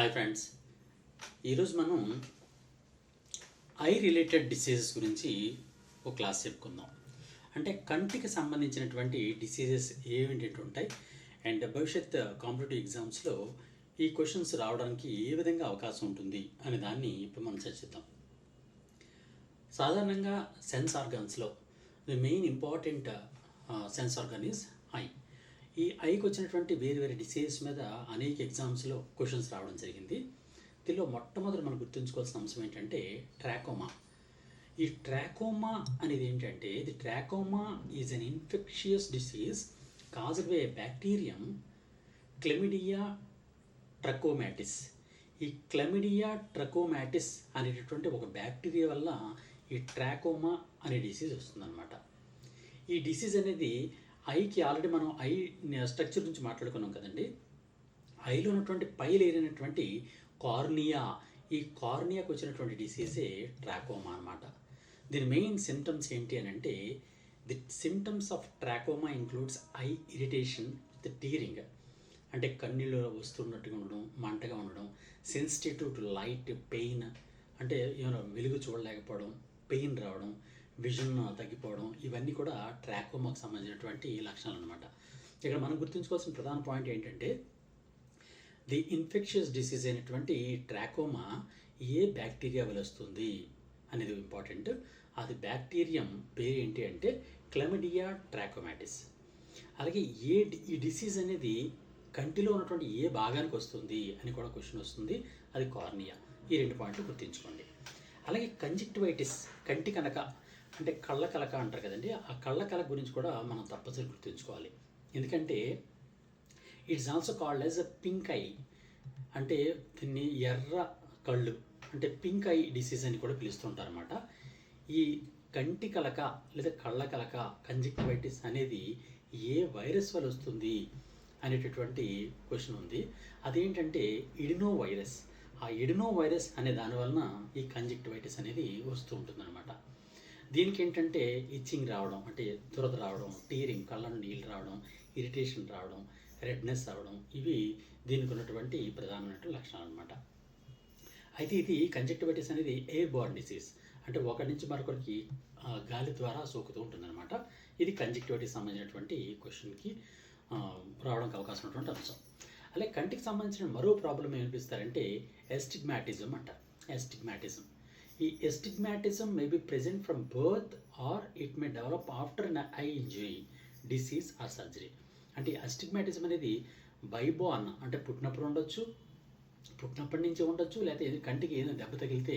Hi friends, ఈరోజు మనం I related diseases గురించి ఒక క్లాస్ చెప్పుకుందాం. అంటే కంటికి సంబంధించినటువంటి డిసీజెస్ ఏమిటి ఉంటాయి అండ్ భవిష్యత్ కాంపిటేటివ్ ఎగ్జామ్స్లో ఈ క్వశ్చన్స్ రావడానికి ఏ విధంగా అవకాశం ఉంటుంది అనే దాన్ని ఇప్పుడు మనం చర్చిద్దాం. సాధారణంగా సెన్స్ ఆర్గాన్స్లో the main important sense organ is eye. ఈ ఐకి వచ్చినటువంటి వేరు వేరే డిసీజెస్ మీద అనేక ఎగ్జామ్స్లో క్వశ్చన్స్ రావడం జరిగింది. దీనిలో మొట్టమొదటి మనం గుర్తుంచుకోవాల్సిన అంశం ఏంటంటే ట్రాకోమా. ఈ ట్రాకోమా అనేది ఏంటంటే the trachoma is an infectious disease caused by bacterium chlamydia trachomatis. ఈ క్లెమిడియా ట్రకోమాటిస్ అనేటటువంటి ఒక బ్యాక్టీరియా వల్ల ఈ ట్రాకోమా అనే డిసీజ్ వస్తుందన్నమాట. ఈ డిసీజ్ అనేది ఐకి ఆల్రెడీ మనం ఐ స్ట్రక్చర్ గురించి మాట్లాడుకున్నాం కదండి. ఐలో ఉన్నటువంటి పై లేయర్ అయినటువంటి కార్నియా, ఈ కార్నియాకు వచ్చినటువంటి డిసీజే ట్రాకోమా అనమాట. దీని మెయిన్ సిమ్టమ్స్ ఏంటి అని అంటే the symptoms of trachoma includes eye irritation with tearing, అంటే కన్నీళ్ళు వస్తున్నట్టుగా ఉండడం, మంటగా ఉండడం, సెన్సిటివ్ టు లైట్, పెయిన్, అంటే ఏమైనా వెలుగు చూడలేకపోవడం, పెయిన్ రావడం, విజన్ తగ్గిపోవడం, ఇవన్నీ కూడా ట్రాకోమాకు సంబంధించినటువంటి లక్షణాలు అనమాట. ఇక్కడ మనం గుర్తుంచుకోవాల్సిన ప్రధాన పాయింట్ ఏంటంటే ది ఇన్ఫెక్షియస్ డిసీజ్ అయినటువంటి ట్రాకోమా ఏ బ్యాక్టీరియా వల్ల వస్తుంది అనేది ఇంపార్టెంట్. అది బ్యాక్టీరియం పేరు ఏంటి అంటే క్లెమిడియా ట్రాకోమాటిస్. అలాగే ఈ డిసీజ్ అనేది కంటిలో ఉన్నటువంటి ఏ భాగానికి వస్తుంది అని కూడా క్వశ్చన్ వస్తుంది, అది కార్నియా. ఈ రెండు పాయింట్లు గుర్తుంచుకోండి. అలాగే కంజక్టివైటిస్, కంటి కనక అంటే కళ్ళ కలక అంటారు కదండి, ఆ కళ్ళ కలక గురించి కూడా మనం తప్పనిసరి గుర్తుంచుకోవాలి. ఎందుకంటే it's also called as a pink I, అంటే దీన్ని ఎర్ర కళ్ళు అంటే పింక్ ఐ డిసీజ్ అని కూడా పిలుస్తుంటారు అనమాట. ఈ కంటి కలక లేదా కళ్ళ కలక కంజక్టివైటిస్ అనేది ఏ వైరస్ వల్ల వస్తుంది అనేటటువంటి క్వశ్చన్ ఉంది. అదేంటంటే ఇడినో వైరస్. ఆ ఇడినో వైరస్ అనే దానివలన ఈ కంజక్టివైటిస్ అనేది వస్తూ ఉంటుందన్నమాట. దీనికి ఏంటంటే ఇచ్చింగ్ రావడం, అంటే దురద రావడం, టీరింగ్, కళ్ళ నుండి నీళ్ళు రావడం, ఇరిటేషన్ రావడం, రెడ్నెస్ రావడం, ఇవి దీనికి ఉన్నటువంటి ప్రధానమైన లక్షణాలు అనమాట. అయితే ఇది కంజక్టివైటిస్ అనేది ఎయిర్ బోర్న్ డిసీజ్, అంటే ఒకరి నుంచి మరొకరికి గాలి ద్వారా సోకుతూ ఉంటుందన్నమాట. ఇది కంజక్టివైటిస్ సంబంధించినటువంటి క్వశ్చన్కి రావడానికి అవకాశం ఉన్నటువంటి అంశం. అలాగే కంటికి సంబంధించిన మరో ప్రాబ్లం ఏమనిపిస్తారంటే ఎస్టిగ్మాటిజం అంటారు. ఎస్టిగ్మాటిజం, ఈ astigmatism may be present from birth or it may develop after an eye injury, disease or surgery. అంటే అస్టిగ్మాటిజం అనేది బైబోర్న్, అంటే పుట్టినప్పుడు ఉండొచ్చు, పుట్టినప్పటి నుంచి ఉండొచ్చు, లేకపోతే కంటికి ఏదైనా దెబ్బ తగిలితే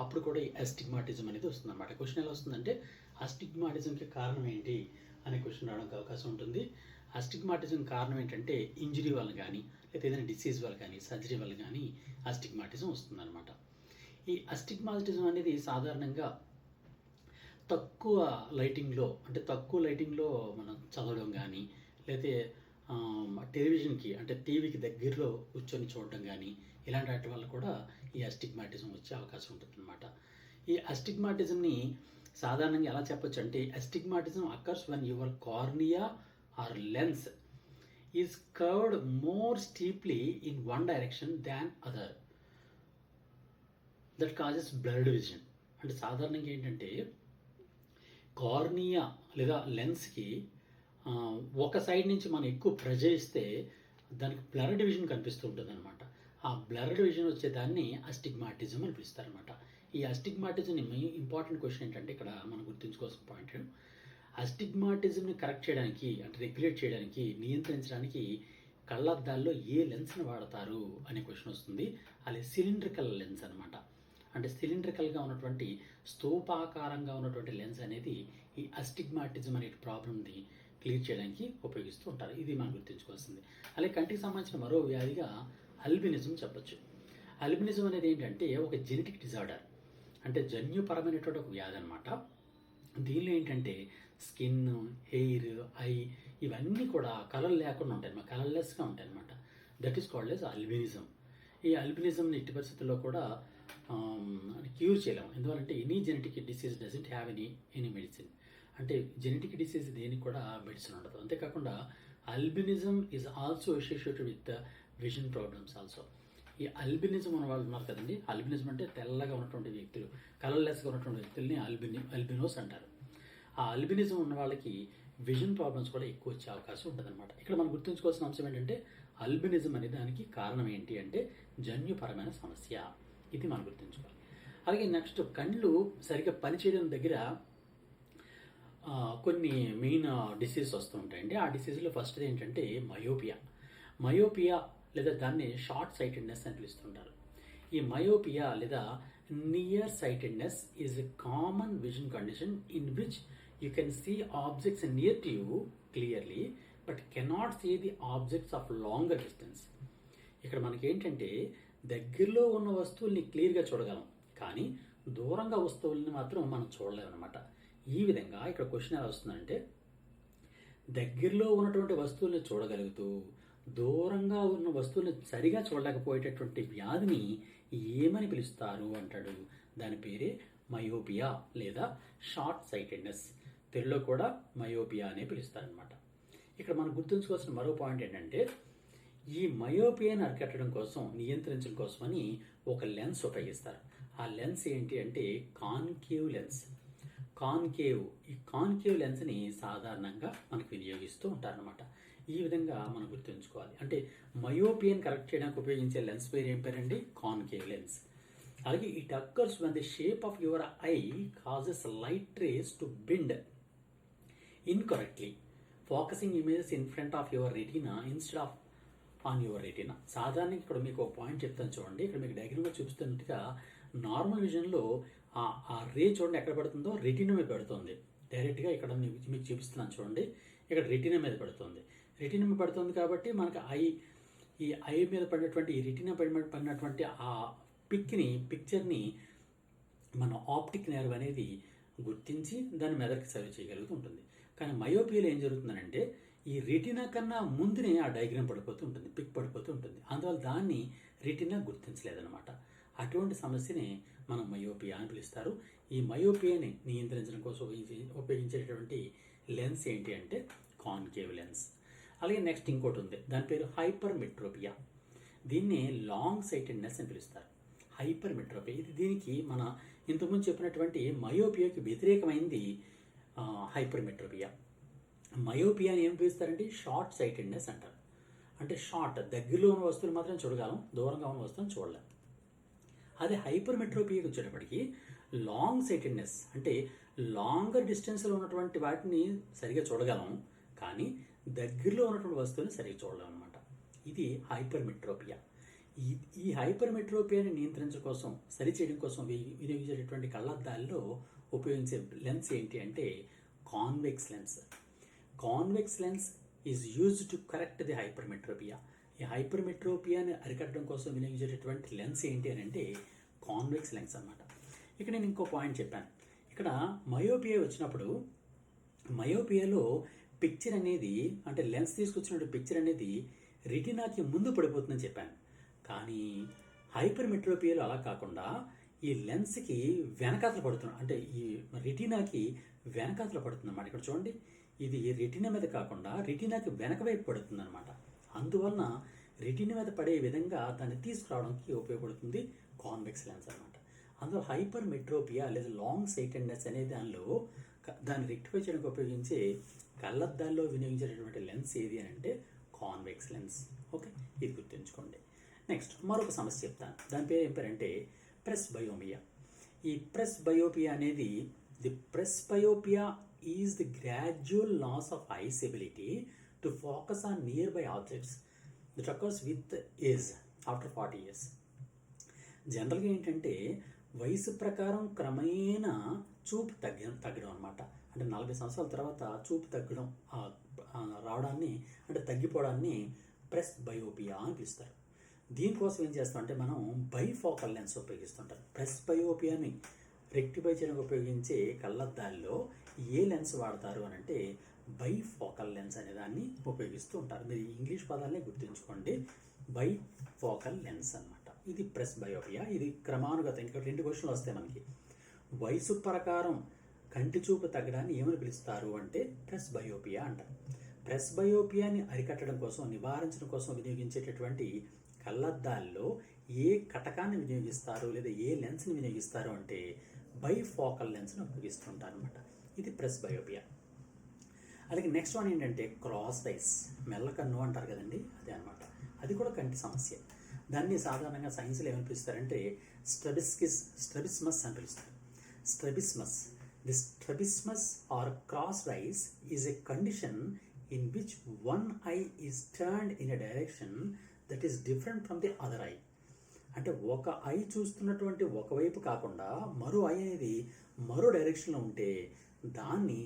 అప్పుడు కూడా ఈ అస్టిగ్మాటిజం అనేది వస్తుందన్నమాట. క్వశ్చన్ ఎలా వస్తుందంటే అస్టిగ్మాటిజంకి కారణం ఏంటి అనే క్వశ్చన్ రావడానికి అవకాశం ఉంటుంది. అస్టిగ్మాటిజం కారణం ఏంటంటే ఇంజరీ వల్ల కానీ, లేకపోతే ఏదైనా డిసీజ్ వల్ల కానీ, సర్జరీ వల్ల కానీ అస్టిగ్మాటిజం వస్తుందన్నమాట. ఈ అస్టిగ్మాటిజం అనేది సాధారణంగా తక్కువ లైటింగ్లో, అంటే తక్కువ లైటింగ్లో మనం చదవడం కానీ, లేకపోతే టెలివిజన్కి అంటే టీవీకి దగ్గరలో కూర్చొని చూడడం కానీ, ఇలాంటి వాటి వల్ల కూడా ఈ అస్టిగ్మాటిజం వచ్చే అవకాశం ఉంటుంది అనమాట. ఈ అస్టిగ్మాటిజంని సాధారణంగా ఎలా చెప్పొచ్చు అంటే astigmatism occurs when your cornea or lens is curved more steeply in one direction than other, that causes blurred vision. అంటే సాధారణంగా ఏంటంటే కార్నియా లేదా లెన్స్కి ఒక సైడ్ నుంచి మనం ఎక్కువ ప్రెజర్ ఇస్తే దానికి బ్లర్డ్ విజన్ కనిపిస్తూ ఉంటుంది అనమాట. ఆ బ్లర్డ్ విజన్ వచ్చేదాన్ని అస్టిగ్మాటిజం అని పిలుస్తారనమాట. ఈ అస్టిగ్మాటిజం ఇంపార్టెంట్ క్వశ్చన్ ఏంటంటే ఇక్కడ మనం గుర్తుంచుకోవాల్సిన పాయింట్, అస్టిగ్మాటిజంని కరెక్ట్ చేయడానికి, అంటే రెగ్యులేట్ చేయడానికి, నియంత్రించడానికి కళ్ళద్దాల్లో ఏ లెన్స్ని వాడతారు అనే క్వశ్చన్ వస్తుంది. అది సిలిండ్రికల్ లెన్స్ అనమాట. అంటే సిలిండ్రికల్గా ఉన్నటువంటి స్తూపాకారంగా ఉన్నటువంటి లెన్స్ అనేది ఈ అస్టిగ్మాటిజం అనే ప్రాబ్లమ్ని క్లియర్ చేయడానికి ఉపయోగిస్తూ ఉంటారు. ఇది మనం గుర్తుంచుకోవాల్సింది. అలాగే కంటికి సంబంధించిన మరో వ్యాధిగా అల్బినిజం చెప్పొచ్చు. అల్బినిజం అనేది ఏంటంటే ఒక జెనెటిక్ డిజార్డర్, అంటే జన్యుపరమైనటువంటి ఒక వ్యాధి అనమాట. దీనిలో ఏంటంటే స్కిన్, హెయిర్, ఐ ఇవన్నీ కూడా కలర్ లేకుండా ఉంటాయి అన్నమాట, కలర్లెస్గా ఉంటాయి అనమాట. That is called as albinism. ఈ అల్బినిజంని ఎట్టి పరిస్థితుల్లో కూడా క్యూర్ చేయలేము. ఎందువల్లంటే any genetic disease doesn't have any medicine. అంటే జెనెటిక్ డిసీజ్ దేనికి కూడా మెడిసిన్ ఉండదు. అంతేకాకుండా albinism is also associated with vision problems also. ఈ అల్బినిజం ఉన్న వాళ్ళు ఉన్నారు కదండి, అల్బినిజం అంటే తెల్లగా ఉన్నటువంటి వ్యక్తులు, కలర్లెస్గా ఉన్నటువంటి వ్యక్తుల్ని అల్బినోస్ అంటారు. ఆ అల్బినిజం ఉన్న వాళ్ళకి విజన్ ప్రాబ్లమ్స్ కూడా ఎక్కువ వచ్చే అవకాశం ఉంటుందన్నమాట. ఇక్కడ మనం గుర్తుంచుకోవాల్సిన అంశం ఏంటంటే అల్బినిజం అనే దానికి కారణం ఏంటి అంటే జన్యుపరమైన సమస్య. ఇది మనం గుర్తుంచుకోవాలి. అలాగే నెక్స్ట్, కళ్ళు సరిగ్గా పనిచేయడం దగ్గర కొన్ని మెయిన్ డిసీజెస్ వస్తూ ఉంటాయండి. ఆ డిసీజ్లో ఫస్ట్ ఏంటంటే మయోపియా లేదా దాన్ని షార్ట్ సైటెడ్నెస్ అని పిలుస్తుంటారు. ఈ మయోపియా లేదా nearsightedness is a common vision condition in which you can see objects near to you clearly but cannot see the objects of longer distance. ఇక్కడ మనకి ఏంటంటే దగ్గరలో ఉన్న వస్తువుల్ని క్లియర్గా చూడగలం, కానీ దూరంగా వస్తువుల్ని మాత్రం మనం చూడలేము అనమాట. ఈ విధంగా ఇక్కడ క్వశ్చన్ ఎలా వస్తుందంటే, దగ్గరలో ఉన్నటువంటి వస్తువుల్ని చూడగలుగుతూ దూరంగా ఉన్న వస్తువుల్ని సరిగా చూడలేకపోయేటటువంటి వ్యాధిని ఏమని పిలుస్తారు అంటాడు. దాని పేరే మయోపియా లేదా షార్ట్ సైటెడ్నెస్. తెలుగులో కూడా మయోపియా అనే పిలుస్తారనమాట. ఇక్కడ మనం గుర్తుంచుకోవాల్సిన మరో పాయింట్ ఏంటంటే, ఈ మయోపియాని అరికట్టడం కోసం, నియంత్రించడం కోసమని ఒక లెన్స్ ఉపయోగిస్తారు. ఆ లెన్స్ ఏంటి అంటే కాన్కేవ్ లెన్స్. ఈ కాన్కేవ్ లెన్స్ని సాధారణంగా మనకు వినియోగిస్తూ ఉంటారనమాట. ఈ విధంగా మనం గుర్తుంచుకోవాలి. అంటే మయోపియన్ కరెక్ట్ చేయడానికి ఉపయోగించే లెన్స్ పేరు ఏం పేరండి? Concave lens. అలాగే it occurs when the shape of your eye causes light rays to bend incorrectly, focusing images in front of your retina instead of on your retina. సాధారణంగా ఇక్కడ మీకు ఒక పాయింట్ చెప్తాను చూడండి. ఇక్కడ మీకు డయాగ్రామ్లో చూపిస్తున్నట్టుగా నార్మల్ విజన్లో ఆ రే చూడండి ఎక్కడ పడుతుందో రెటీనా మీద పడుతుంది. డైరెక్ట్గా ఇక్కడ మీకు చూపిస్తున్నాను చూడండి. ఇక్కడ రెటీనా మీద పడుతుంది. రెటీనా మీద పడుతుంది కాబట్టి మనకు ఈ ఐ మీద పడినటువంటి, ఈ రెటీనా పడినటువంటి ఆ పిక్చర్ని మన ఆప్టిక్ నెర్వ్ అనేది గుర్తించి దాని మెదడుకి సర్వ్ చేయగలుగుతూ ఉంటుంది. కానీ మయోపియాలో ఏం జరుగుతుందంటే ఈ రెటీనా కన్నా ముందునే ఆ డయాగ్రామ్ పడిపోతూ ఉంటుంది, పిక్ పడిపోతూ ఉంటుంది. అందువల్ల దాన్ని రెటీనా గుర్తించలేదన్నమాట. అటువంటి సమస్యని మనం మయోపియా అని పిలుస్తారు. ఈ మయోపియాని నియంత్రించడం కోసం ఉపయోగించేటటువంటి లెన్స్ ఏంటి అంటే కాన్కేవ్ లెన్స్. అలాగే నెక్స్ట్ ఇంకోటి ఉంది, దాని పేరు హైపర్మెట్రోపియా. దీన్ని లాంగ్ సైటెడ్నెస్ అని పిలుస్తారు. హైపర్మెట్రోపియా దీనికి మన ఇంతకుముందు చెప్పినటువంటి మయోపియాకి వ్యతిరేకమైంది హైపర్మెట్రోపియా. మయోపియాని ఏం పిలుస్తారంటే షార్ట్ సైటెడ్నెస్ అంటారు. అంటే షార్ట్, దగ్గరలో ఉన్న వస్తువులు మాత్రం చూడగలం, దూరంగా ఉన్న వస్తువులను చూడలేం. అదే హైపర్మెట్రోపియాకి వచ్చేటప్పటికి లాంగ్ సైటెడ్నెస్, అంటే లాంగర్ డిస్టెన్స్లో ఉన్నటువంటి వాటిని సరిగా చూడగలం, కానీ దగ్గరలో ఉన్నటువంటి వస్తువుని సరిగా చూడలేం అనమాట. ఇది హైపర్మెట్రోపియా. ఈ హైపర్మెట్రోపియాని నియంత్రించడం కోసం, సరిచేయడం కోసం వినియోగించేటటువంటి కళ్ళద్దాల్లో ఉపయోగించే లెన్స్ ఏంటి అంటే convex lens. Convex lens is used to correct the hypermetropia. ఈ హైపర్మెట్రోపియాని అరికట్టడం కోసం వినియోగించేటటువంటి లెన్స్ ఏంటి అని అంటే కాన్వెక్స్ లెన్స్ అన్నమాట. ఇక్కడ నేను ఇంకో పాయింట్ చెప్పాను. ఇక్కడ మయోపియా వచ్చినప్పుడు మయోపియాలో పిక్చర్ అనేది, అంటే లెన్స్ తీసుకొచ్చినటువంటి పిక్చర్ అనేది రెటీనాకి ముందు పడిపోతుందని చెప్పాను. కానీ హైపర్మెట్రోపియాలో అలా కాకుండా ఈ లెన్స్కి వెనకాతల పడుతుంది, అంటే ఈ రెటీనాకి వెనకాతల పడుతుంది అన్నమాట. ఇక్కడ చూడండి, ఇది రెటీనా మీద కాకుండా రెటీనాకి వెనక వైపు పడుతుంది అనమాట. అందువలన రెటీనా మీద పడే విధంగా దాన్ని తీసుకురావడానికి ఉపయోగపడుతుంది కాన్వెక్స్ లెన్స్ అనమాట. అందులో హైపర్మెట్రోపియా లేదా లాంగ్ సైటెడ్నెస్ అనే దాన్ని రెక్టిఫై చేయడానికి ఉపయోగించే కళ్ళద్దాల్లో వినియోగించేటటువంటి లెన్స్ ఏది అని అంటే కాన్వెక్స్ లెన్స్. ఓకే, ఇది గుర్తుంచుకోండి. నెక్స్ట్ మరొక సమస్య చెప్తాను. దాని పేరు ఏం పేరంటే ప్రెస్బయోపియా. ఈ ప్రెస్బయోపియా అనేది, the presbyopia is the gradual loss of eye's ability to focus on nearby objects that occurs with age after 40 years. జనరల్గా ఏంటంటే వయసు ప్రకారం క్రమేణా చూపు తగ్గడం అనమాట. అంటే 40 సంవత్సరాల తర్వాత చూపు తగ్గడం రావడాన్ని, అంటే తగ్గిపోవడాన్ని ప్రెస్బయోపియా అని పిలుస్తారు. దీనికోసం ఏం చేస్తామంటే మనం బైఫోకల్ లెన్స్ ఉపయోగిస్తుంటాం. ప్రెస్బయోపియాని రెక్టిఫై చేయడానికి ఉపయోగించే కళ్ళద్దాల్లో ఏ లెన్స్ వాడతారు అని అంటే బైఫోకల్ లెన్స్ అనే దాన్ని ఉపయోగిస్తూ ఉంటారు. మీరు ఇంగ్లీష్ పదాలనే గుర్తుంచుకోండి, బైఫోకల్ లెన్స్ అనమాట. ఇది ప్రెస్బయోపియా. ఇది క్రమానుగతం, ఇంకా 2 క్వశ్చన్లు వస్తాయి మనకి. వయసు ప్రకారం కంటి చూపు తగ్గడాన్ని ఏమని పిలుస్తారు అంటే ప్రెస్బయోపియా అంటారు. ప్రెస్బయోపియాని అరికట్టడం కోసం, నివారించడం కోసం వినియోగించేటటువంటి కళ్ళద్దాల్లో ఏ కటకాన్ని వినియోగిస్తారు లేదా ఏ లెన్స్ని వినియోగిస్తారు అంటే బైఫోకల్ లెన్స్ని ఉపయోగిస్తుంటారు అనమాట. ఇది ప్రెస్ బయోపియా. అలాగే నెక్స్ట్ వన్ ఏంటంటే క్రాస్ ఐస్, మెల్ల కన్ను అంటారు కదండి, అదే అనమాట. అది కూడా కంటి సమస్య. దాన్ని సాధారణంగా సైన్స్లో ఏమని పిలుస్తారంటే స్ట్రబిస్మస్ అని పిలుస్తారు. Strabismus. The strabismus or cross eyes is a condition in which one eye is turned in a direction that is different from the other eye. అంటే ఒక ఐ చూస్తున్నటువంటి ఒకవైపు కాకుండా మరో ఐ అనేది మరో డైరెక్షన్లో ఉంటే దాన్ని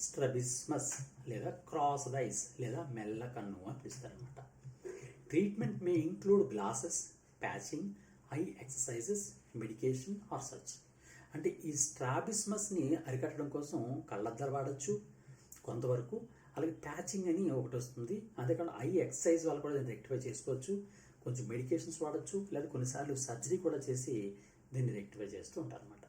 స్ట్రబిస్మస్ లేదా క్రాస్ ఐస్ లేదా మెల్ల కన్ను అని పిలుస్తారనమాట. Treatment may include glasses, patching, eye exercises, medication or surgery. అంటే ఈ స్ట్రాబిస్మస్ని అరికట్టడం కోసం కళ్ళద్దాలు వాడచ్చు కొంతవరకు. అలాగే ప్యాచింగ్ అని ఒకటి వస్తుంది, అంతేకాకుండా ఐ ఎక్సర్సైజ్ వాళ్ళు కూడా దీన్ని రెక్టిఫై చేసుకోవచ్చు. కొంచెం మెడికేషన్స్ వాడచ్చు, లేదా కొన్నిసార్లు సర్జరీ కూడా చేసి దీన్ని రెక్టిఫై చేస్తూ ఉంటారు అనమాట.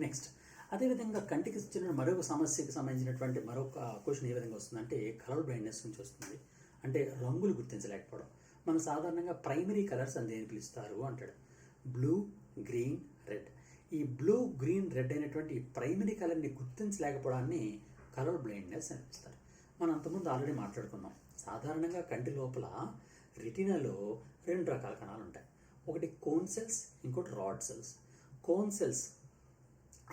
నెక్స్ట్ అదేవిధంగా కంటికి చిన్న మరొక సమస్యకి సంబంధించినటువంటి మరొక క్వశ్చన్ ఏ విధంగా వస్తుందంటే కలర్ బ్లైండ్నెస్ నుంచి వస్తుంది. అంటే రంగులు గుర్తించలేకపోవడం. మనం సాధారణంగా ప్రైమరీ కలర్స్ అని దేని పిలుస్తారు అంటాడు. Blue, green, red. ఈ బ్లూ, గ్రీన్, రెడ్ అయినటువంటి ప్రైమరీ కలర్ని గుర్తించలేకపోవడాన్ని కలర్ బ్లైండ్నెస్ అని పిలుస్తారు. మనం అంతకుముందు ఆల్రెడీ మాట్లాడుకున్నాం. సాధారణంగా కంటి లోపల రెటినాలో 2 రకాల కణాలు ఉంటాయి. ఒకటి కోన్ సెల్స్, ఇంకోటి రాడ్ సెల్స్. కోన్ సెల్స్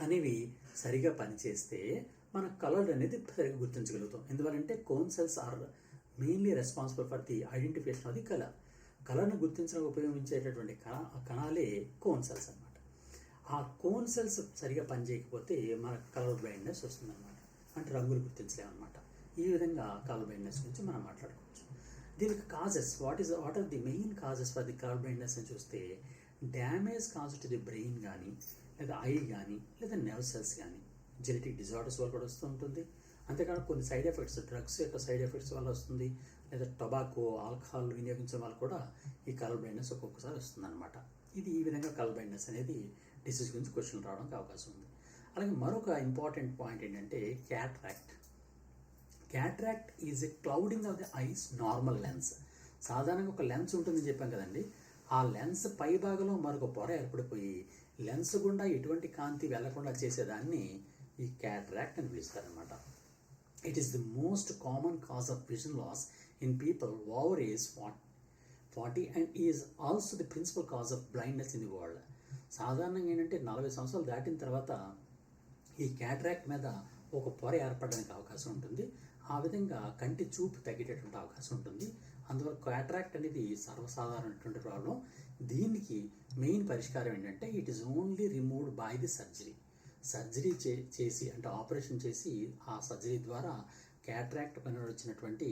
అనేవి సరిగా పనిచేస్తే మన కలర్ అనేది సరిగా గుర్తించగలుగుతాం. ఎందువల్లంటే cone cells are mainly responsible for the identification of the colour. కలర్ను గుర్తించడానికి ఉపయోగించేటటువంటి కణాలే కోన్ సెల్స్ అన్నమాట. ఆ కోన్ సెల్స్ సరిగా పనిచేయకపోతే మనకు కలర్ బ్లైండ్నెస్ వస్తుందన్నమాట. అంటే రంగులు గుర్తించలేమన్నమాట. ఈ విధంగా కలర్ బ్లైండ్నెస్ గురించి మనం మాట్లాడుకోవచ్చు. దీనికి causes what are the main causes for the colour blindness అని చూస్తే damage cause to the brain కానీ, లేదా ఐ కానీ, లేదా నర్వ్ సెల్స్ కానీ, జెనెటిక్ డిజార్డర్స్ వల్ల కూడా వస్తూ ఉంటుంది. అంతేకాదు కొన్ని సైడ్ ఎఫెక్ట్స్, డ్రగ్స్ యొక్క సైడ్ ఎఫెక్ట్స్ వల్ల వస్తుంది, లేదా టొబాకో, ఆల్కహాల్ వినియోగించడం వల్ల కూడా ఈ కలర్ బ్లైండ్నెస్ ఒక్కొక్కసారి వస్తుందన్నమాట. ఇది ఈ విధంగా కలర్ బ్లైండ్నెస్ అనేది డిసీజ్ గురించి క్వశ్చన్ రావడానికి అవకాశం ఉంది. అలాగే మరొక ఇంపార్టెంట్ పాయింట్ ఏంటంటే cataract. Cataract is a clouding of the ice normal lens. సాధారణంగా ఒక లెన్స్ ఉంటుందని చెప్పాం కదండి. ఆ లెన్స్ పై భాగంలో మరొక పొర ఏర్పడిపోయి లెన్స్ గుండా ఎటువంటి కాంతి వెళ్లకుండా చేసేదాన్ని ఈ క్యాట్రాక్ట్ అని పిలుస్తారనమాట. It is the most common cause of vision loss in people over age 40 and is also the principal cause of blindness in the world. సాధారణంగా ఏంటంటే 40 సంవత్సరాలు దాటిన తర్వాత ఈ క్యాట్రాక్ట్ మీద ఒక పొర ఏర్పడడానికి అవకాశం ఉంటుంది. ఆ విధంగా కంటి చూపు తగ్గేటటువంటి అవకాశం ఉంటుంది. అందువల్ల క్యాట్రాక్ట్ అనేది సర్వసాధారణమైనటువంటి ప్రాబ్లం. దీనికి మెయిన్ పరిష్కారం ఏంటంటే it is only removed by the surgery చేసి అంటే ఆపరేషన్ చేసి ఆ సర్జరీ ద్వారా క్యాట్రాక్ట్ పైన వచ్చినటువంటి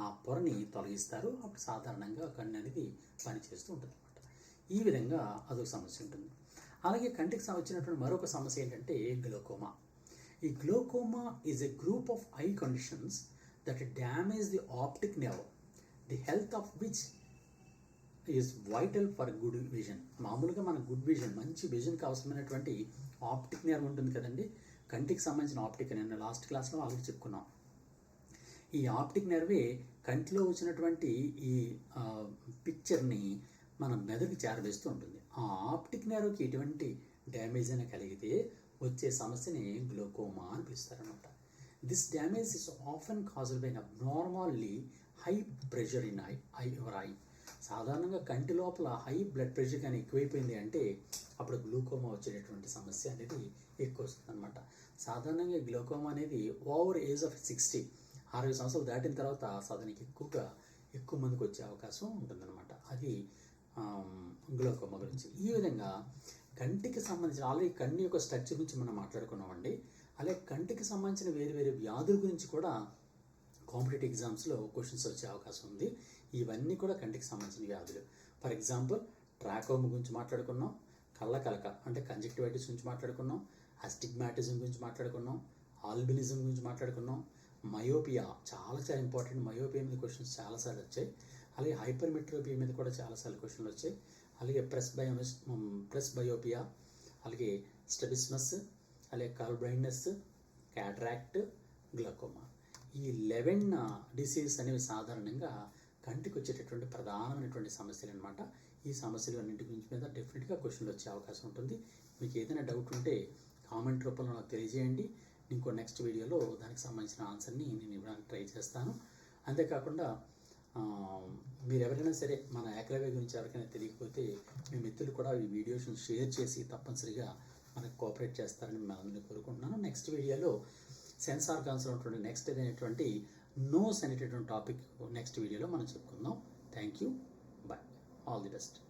ఆ పొరని తొలగిస్తారు. అప్పుడు సాధారణంగా కన్ను అనేది పనిచేస్తూ ఉంటుంది అనమాట. ఈ విధంగా అదొక సమస్య ఉంటుంది. అలాగే కంటికి వచ్చినటువంటి మరొక సమస్య ఏంటంటే గ్లోకోమా. ఈ glaucoma is a group of I conditions that damage the optic nerve, the health of which is vital for good vision. మామూలుగా మన గుడ్ విజన్, మంచి విజన్కి అవసరమైనటువంటి ఆప్టిక్ నెర్వ్ ఉంటుంది కదండి. కంటికి సంబంధించిన ఆప్టిక్ నెర్వ్ లాస్ట్ క్లాస్లో ఆల్రెడీ చెప్పుకున్నాం. ఈ ఆప్టిక్ నెర్వే కంటిలో వచ్చినటువంటి ఈ పిక్చర్ని మన మెదడుకి చేరవేస్తూ ఉంటుంది. ఆ ఆప్టిక్ నెర్వ్కి ఎటువంటి డ్యామేజ్ అయినా కలిగితే వచ్చే సమస్యని గ్లోకోమా అని పిలుస్తారనమాట. This damage is often caused by abnormally high pressure in your eye. సాధారణంగా కంటి లోపల హై బ్లడ్ ప్రెషర్ కానీ ఎక్కువైపోయింది అంటే అప్పుడు గ్లూకోమా వచ్చేటటువంటి సమస్య అనేది ఎక్కువ వస్తుంది అనమాట. సాధారణంగా గ్లూకోమా అనేది ఓవర్ ఏజ్ ఆఫ్ 60 సంవత్సరాలు దాటిన తర్వాత సాధారణకి ఎక్కువ మందికి వచ్చే అవకాశం ఉంటుందన్నమాట. అది గ్లూకోమా గురించి. ఈ విధంగా కంటికి సంబంధించిన ఆల్రెడీ కన్ను యొక్క స్ట్రక్చర్ గురించి మనం మాట్లాడుకున్నామండి. అలాగే కంటికి సంబంధించిన వేరు వేరు వ్యాధుల గురించి కూడా కాంపిటేటివ్ ఎగ్జామ్స్లో క్వశ్చన్స్ వచ్చే అవకాశం ఉంది. ఇవన్నీ కూడా కంటికి సంబంధించిన వ్యాధులు. ఫర్ ఎగ్జాంపుల్ ట్రాకోమా గురించి మాట్లాడుకున్నాం, కళ్ళ కలక అంటే కంజక్టివైటిస్ గురించి మాట్లాడుకున్నాం, అస్టిగ్మాటిజం గురించి మాట్లాడుకున్నాం, ఆల్బినిజం గురించి మాట్లాడుకున్నాం, మయోపియా చాలా ఇంపార్టెంట్. మయోపియా మీద క్వశ్చన్స్ చాలాసార్లు వచ్చాయి. అలాగే హైపర్మెట్రోపియా మీద కూడా చాలాసార్లు క్వశ్చన్లు వచ్చాయి. అలాగే ప్రెస్ బయోపియా, అలాగే స్ట్రబిస్మస్, అలాగే కలర్ బ్లైండ్నెస్, క్యాట్రాక్ట్, గ్లకోమా. ఈ 11 డిసీజెస్ అనేవి సాధారణంగా కంటికి వచ్చేటటువంటి ప్రధానమైనటువంటి సమస్యలు అనమాట. ఈ సమస్యలు అన్నింటి గురించి మీద డెఫినెట్గా క్వశ్చన్లు వచ్చే అవకాశం ఉంటుంది. మీకు ఏదైనా డౌట్ ఉంటే కామెంట్ రూపంలో నాకు తెలియజేయండి. ఇంకో నెక్స్ట్ వీడియోలో దానికి సంబంధించిన ఆన్సర్ని నేను ఇవ్వడానికి ట్రై చేస్తాను. అంతేకాకుండా మీరు ఎవరైనా సరే మన ఏకలవ్య గురించి ఎవరికైనా తెలియకపోతే మీ మిత్రులు కూడా ఈ వీడియోస్ని షేర్ చేసి తప్పనిసరిగా మనకు కోఆపరేట్ చేస్తారని మిమ్మల్ని కోరుకుంటున్నాను. నెక్స్ట్ వీడియోలో సెన్స్ ఆర్గాన్స్లో ఉన్నటువంటి నెక్స్ట్ అనేటువంటి నోస్ అనేటటువంటి టాపిక్ నెక్స్ట్ వీడియోలో మనం చెప్పుకుందాం. Thank you. Bye. All the best.